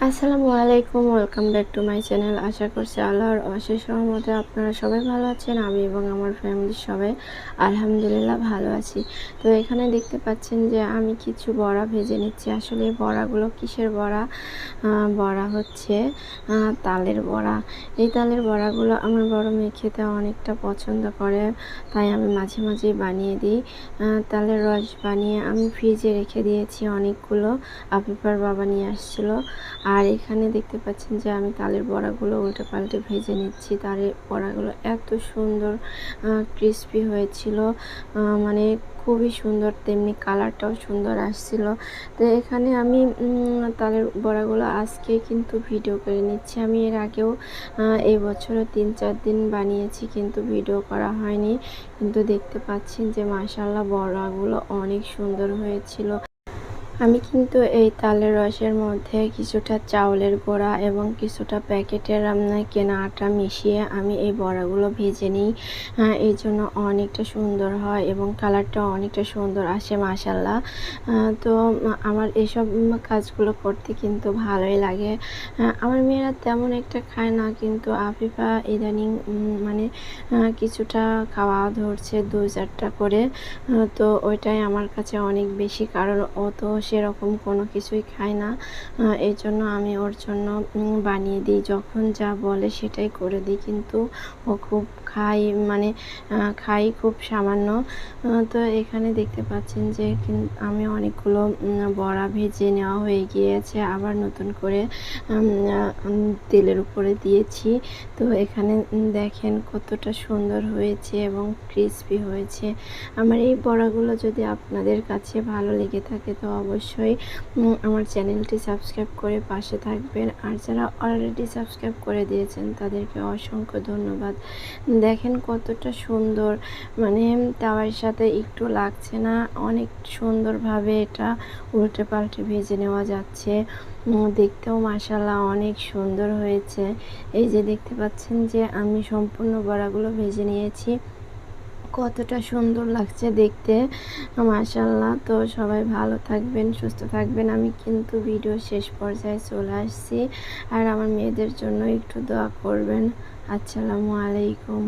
আসসালামু আলাইকুম, welcome back to my channel. আশা করছি আল্লাহর অশেষ রহমতে আপনারা সবাই ভালো আছেন। আমি এবং আমার ফ্যামিলির সবাই আলহামদুলিল্লাহ ভালো আছি। তো এখানে দেখতে পাচ্ছেন যে আমি কিছু বড়া ভেজে নিচ্ছি। আসলে এই বড়াগুলো কিসের বড়া? বড়া হচ্ছে তালের বড়া। এই তালের বড়াগুলো আমার বড় মেয়ে খেতে অনেকটা পছন্দ করে, তাই আমি মাঝে মাঝেই বানিয়ে দিই। তালের রস বানিয়ে আমি ফ্রিজে রেখে দিয়েছি অনেকগুলো। আফিফার বাবা নিয়ে আসছিল। আর এখানে দেখতে পাচ্ছেন যে আমি তালের বড়াগুলো উল্টে পাল্টে ভেজে নিচ্ছি। তালের বড়াগুলো এত সুন্দর ক্রিস্পি হয়েছিল, মানে খুবই সুন্দর, তেমনি কালারটাও সুন্দর আসছিল। তো এখানে আমি তালের বড়াগুলো আজকে কিন্তু ভিডিও করে নিচ্ছি। আমি এর আগেও এই বছরে 3-4 দিন বানিয়েছি, কিন্তু ভিডিও করা হয়নি। কিন্তু দেখতে পাচ্ছেন যে মাশাআল্লাহ বড়াগুলো অনেক সুন্দর হয়েছিল। আমি কিন্তু এই তালের রসের মধ্যে কিছুটা চাউলের গুঁড়া এবং কিছুটা প্যাকেটের কেনা আটা মিশিয়ে আমি এই বড়াগুলো ভেজে নিই। এই জন্য অনেকটা সুন্দর হয় এবং কালারটাও অনেকটা সুন্দর আসে মাশাআল্লাহ। তো আমার এসব কাজগুলো করতে কিন্তু ভালোই লাগে। আমার মেয়েরা তেমন একটা খায় না, কিন্তু আফিফা ইদানিং মানে কিছুটা খাওয়া ধরছে 2-4টা করে। তো ওইটাই আমার কাছে অনেক বেশি, কারণ ও তো সেরকম কোনো কিছুই খায় না। এই জন্য আমি ওর জন্য বানিয়ে দিই, যখন যা বলে সেটাই করে দিই, কিন্তু ও খুব খায়, মানে খাই খুব সামান্য। তো এখানে দেখতে পাচ্ছেন যে আমি অনেকগুলো বড়া ভেজে নেওয়া হয়ে গিয়েছে, আবার নতুন করে তেলের উপরে দিয়েছি। তো এখানে দেখেন কতটা সুন্দর হয়েছে এবং ক্রিস্পি হয়েছে। আমার এই বড়াগুলো যদি আপনাদের কাছে ভালো লেগে থাকে তো অবশ্যই আমার চ্যানেলটি সাবস্ক্রাইব করে পাশে থাকবেন। আর যারা অলরেডি সাবস্ক্রাইব করে দিয়েছেন তাদেরকে অসংখ্য ধন্যবাদ। দেখেন কতটা সুন্দর, মানে তাওয়ার সাথে একটু লাগছে না, অনেক সুন্দরভাবে এটা উল্টে পাল্টে ভেজে নেওয়া যাচ্ছে। দেখতেও মাশাআল্লাহ অনেক সুন্দর হয়েছে। এই যে দেখতে পাচ্ছেন যে আমি সম্পূর্ণ বড়াগুলো ভেজে নিয়েছি, কতটা সুন্দর লাগছে দেখতে মাশাআল্লাহ। তো সবাই ভালো থাকবেন, সুস্থ থাকবেন। আমি কিন্তু ভিডিও শেষ পর্যায়ে চলে আসছি, আর আমার মেয়েদের জন্য একটু দোয়া করবেন। আসসালামু আলাইকুম।